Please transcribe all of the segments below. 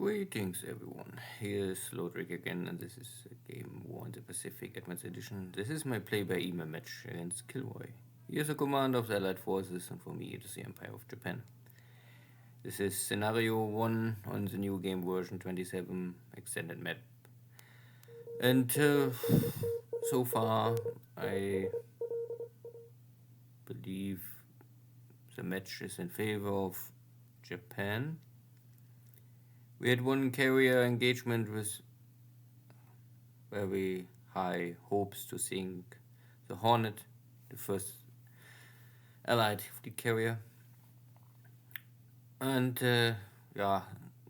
Greetings everyone, here's Lodrick again, and this is Game War in the Pacific Advanced Edition. This is my play-by-email match against KilRoy. He is a commander of the Allied Forces, and for me it is the Empire of Japan. This is Scenario 1 on the new game version 27 extended map. And so far I believe the match is in favor of Japan. We had one carrier engagement with very high hopes to sink the Hornet, the first Allied fleet carrier. And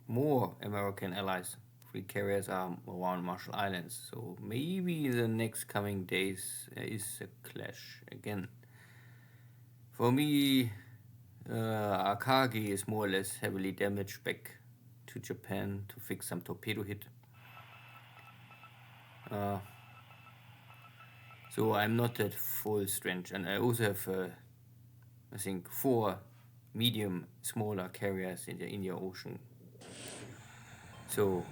more American allies fleet carriers are around Marshall Islands, so maybe in the next coming days there is a clash again. For me, Akagi is more or less heavily damaged back to Japan to fix some torpedo hit. So I'm not at full strength, and I also have I think 4 medium smaller carriers in the Indian Ocean. So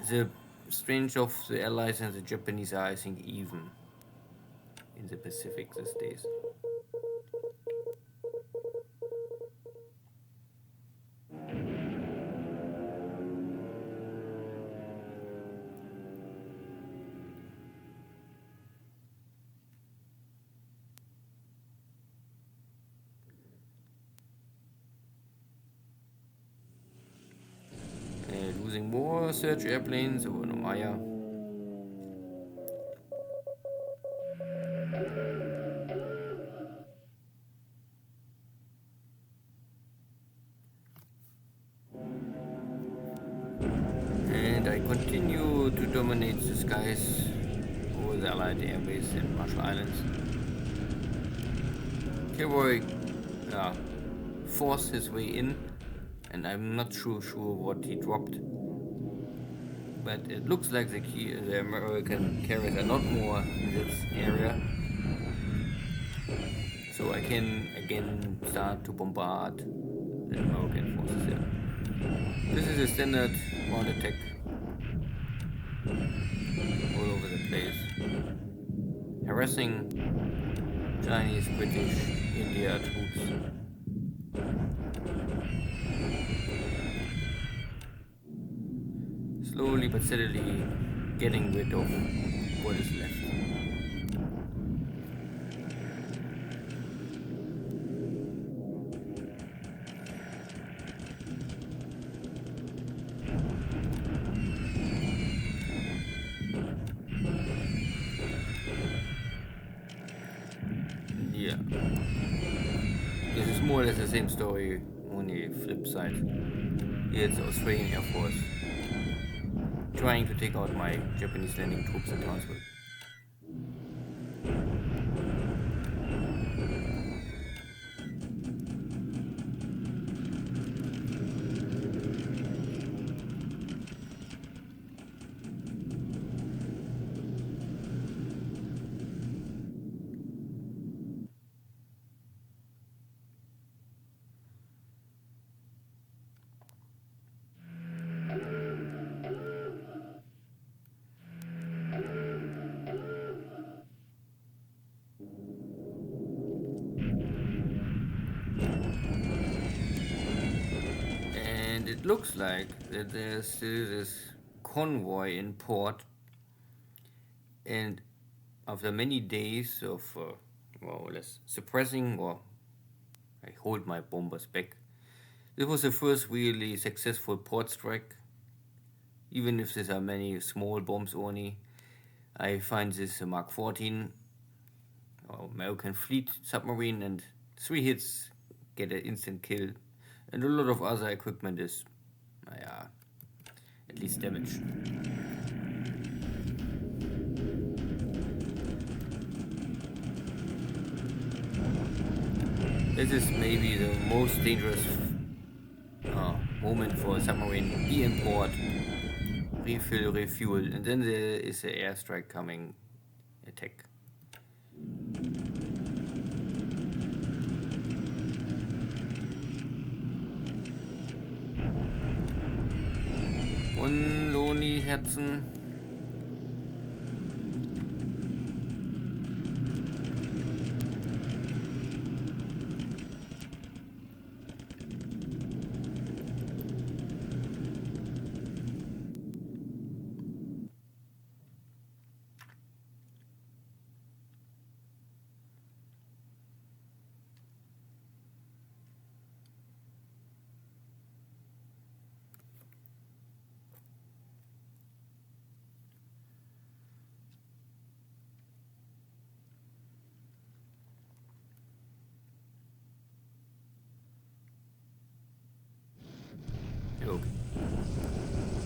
the strength of the Allies and the Japanese are, I think, even in the Pacific these days. Losing more search airplanes over Nomaya. And I continue to dominate the skies over the Allied airbase in Marshall Islands. KilRoy forced his way in, and I'm not sure what he dropped. But it looks like the American carriers are not more in this area. So I can again start to bombard the American forces here. This is a standard ground attack all over the place. Harassing Chinese, British, India troops. Slowly but steadily getting rid of what is left. Yeah. This is more or less the same story, only flip side. Here it's the Australian Air Force trying to take out my Japanese landing troops at Townsville. And it looks like that there's still this convoy in port, and after many days of more or less suppressing, or I hold my bombers back, this was the first really successful port strike. Even if these are many small bombs only, I find this Mark 14 American fleet submarine, and 3 hits get an instant kill, and a lot of other equipment is at least damaged. This is maybe the most dangerous moment for a submarine. Be in port, refill, refuel, and then there is an airstrike coming, attack. one lonely Herzen. Okay.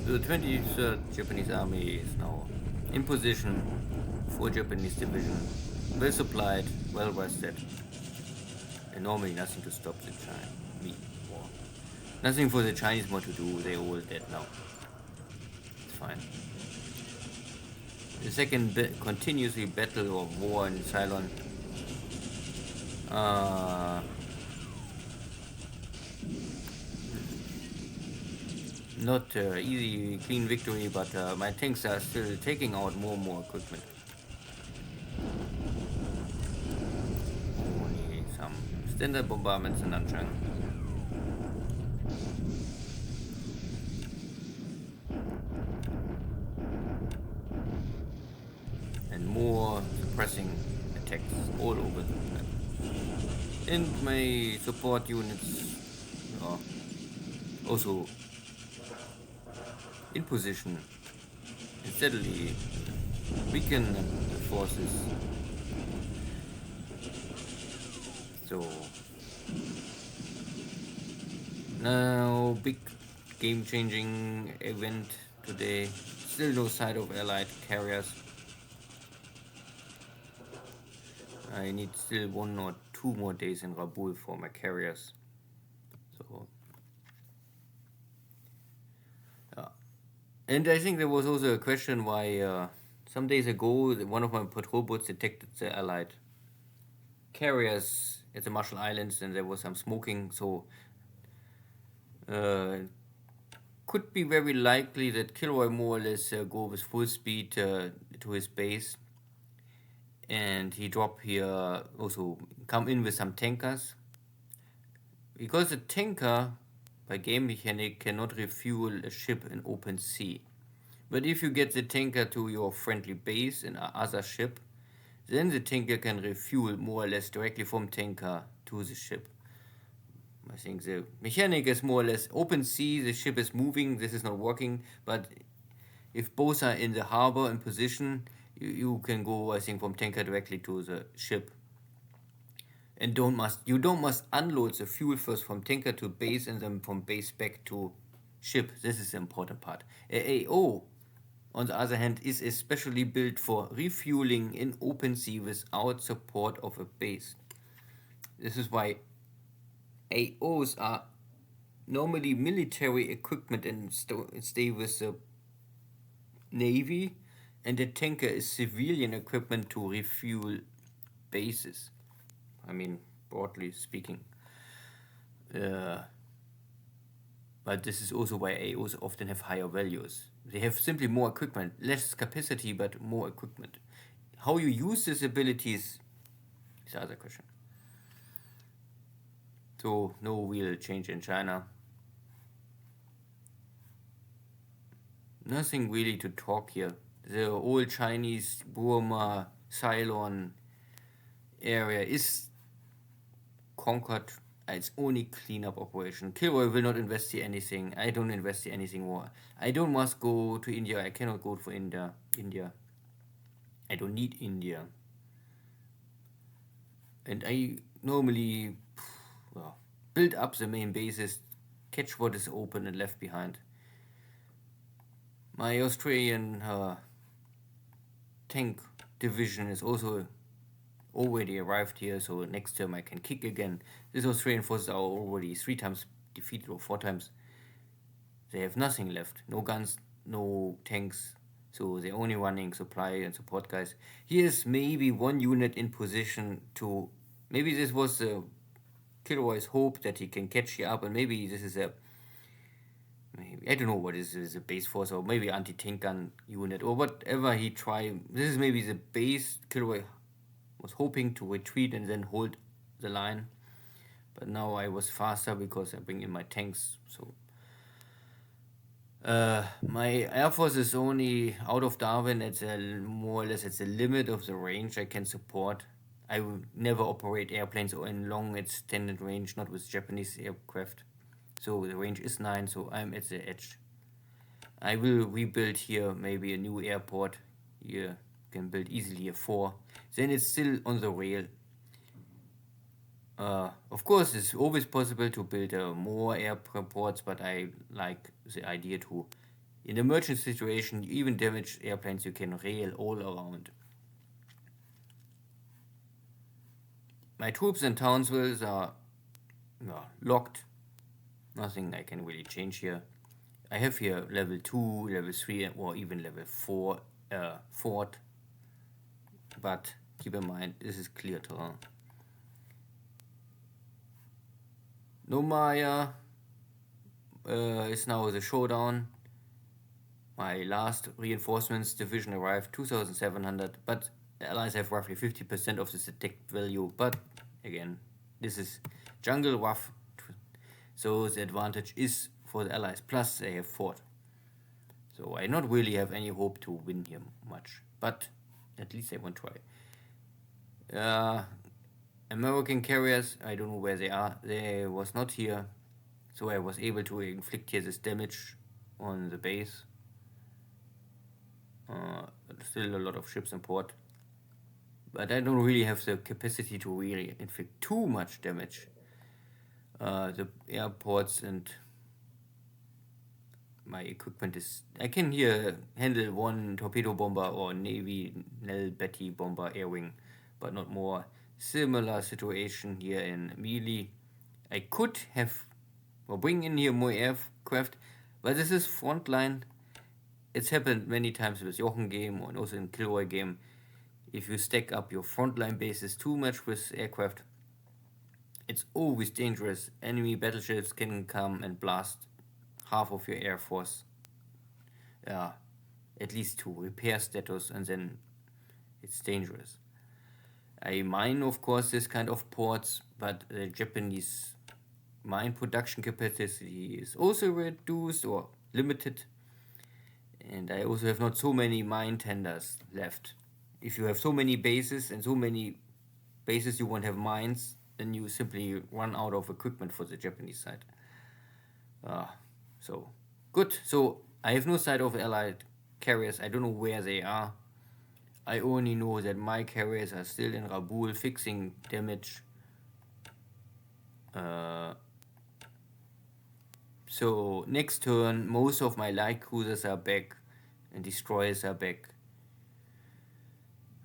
The 23rd Japanese Army is now in position. 4 Japanese division, well supplied, well rested, and normally nothing to stop the Chinese war. Nothing for the Chinese more to do. They're all dead now. It's fine. The second continuously battle or war in Ceylon. Uh, Not easy, clean victory, but my tanks are still taking out more and more equipment. Only some standard bombardments in Nanchang. And more suppressing attacks all over the map. And my support units are also in position and steadily weaken the forces. So now big game-changing event today. Still no sight of allied carriers. I need still 1 or 2 more days in Rabul for my carriers. So and I think there was also a question why some days ago one of my patrol boats detected the allied carriers at the Marshall Islands and there was some smoking, so could be very likely that KilRoy more or less go with full speed to his base, and he drop here, also come in with some tankers, because the tanker by game mechanic cannot refuel a ship in open sea. But if you get the tanker to your friendly base in other ship, then the tanker can refuel more or less directly from tanker to the ship. I think the mechanic is more or less open sea, the ship is moving, this is not working, but if both are in the harbor in position, you can go, I think, from tanker directly to the ship. And you don't must unload the fuel first from tanker to base and then from base back to ship. This is the important part. AAO, on the other hand, is especially built for refueling in open sea without support of a base. This is why AOs are normally military equipment and stay with the Navy, and the tanker is civilian equipment to refuel bases. I mean, broadly speaking. But this is also why AOs often have higher values. They have simply more equipment, less capacity, but more equipment. How you use these abilities is the other question. So, no real change in China. Nothing really to talk here. The old Chinese Burma, Ceylon area is conquered. It's only cleanup operation. KilRoy will not invest here anything. I don't invest here anything more. I don't must go to India. I cannot go for India. I don't need India. And I normally build up the main bases, catch what is open and left behind. My Australian tank division is also already arrived here, so next term I can kick again. These Australian forces are already 3 times defeated or 4 times. They have nothing left. No guns, no tanks, so they're only running supply and support guys. Here's maybe 1 unit in position to... Maybe this was KilRoy's hope that he can catch you up, and maybe this is a maybe I don't know what is a base force or maybe anti-tank gun unit or whatever he tried. This is maybe the base. KilRoy was hoping to retreat and then hold the line, but now I was faster because I bring in my tanks. So my air force is only out of Darwin at the more or less at the limit of the range I can support. I will never operate airplanes or in long extended range, not with Japanese aircraft. So the range is 9, so I'm at the edge. I will rebuild here maybe a new airport. Here can build easily a 4. Then it's still on the rail. Of course, it's always possible to build more airports, but I like the idea to, in emergency situation, even damaged airplanes you can rail all around. My troops in Townsville are locked. Nothing I can really change here. I have here level 2, level 3, or even level 4 fort. But keep in mind, this is clear terrain. Nomaya is now the showdown. My last reinforcements division arrived 2,700, but the allies have roughly 50% of this attack value. But again, this is jungle rough, so the advantage is for the allies. Plus they have fort, so I not really have any hope to win here much. But at least I won't try. American carriers, I don't know where they are. They was not here, so I was able to inflict here this damage on the base. Still a lot of ships in port, but I don't really have the capacity to really inflict too much damage. The airports and my equipment is... I can here handle one torpedo bomber or Navy Nell Betty bomber air wing, but not more. Similar situation here in Melee. I could have or bring in here more aircraft, but this is frontline. It's happened many times with Jochen game and also in KilRoy game. If you stack up your frontline bases too much with aircraft, it's always dangerous. Enemy battleships can come and blast half of your air force. At least to repair status, and then it's dangerous. I mine, of course, this kind of ports, but the Japanese mine production capacity is also reduced or limited. And I also have not so many mine tenders left. If you have so many bases and so many bases you won't have mines, then you simply run out of equipment for the Japanese side. So, good. So, I have no sight of allied carriers. I don't know where they are. I only know that my carriers are still in Rabul fixing damage. So next turn, most of my light cruisers are back and destroyers are back.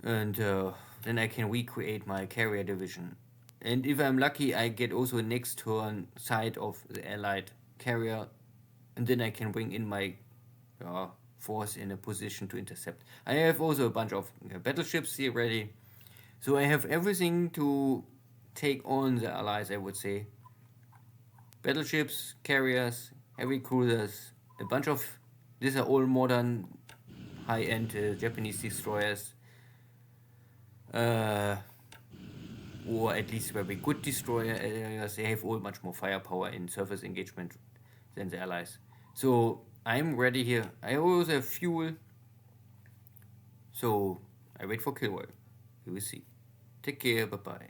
And then I can recreate my carrier division. And if I'm lucky, I get also next turn sight of the allied carrier. And then I can bring in my force in a position to intercept. I have also a bunch of battleships here ready. So I have everything to take on the allies, I would say. Battleships, carriers, heavy cruisers, a bunch of... These are all modern, high-end Japanese destroyers. Or at least very good destroyers. They have all much more firepower in surface engagement than the allies. So I'm ready here. I also have fuel. So I wait for KilRoy. We will see. Take care. Bye-bye.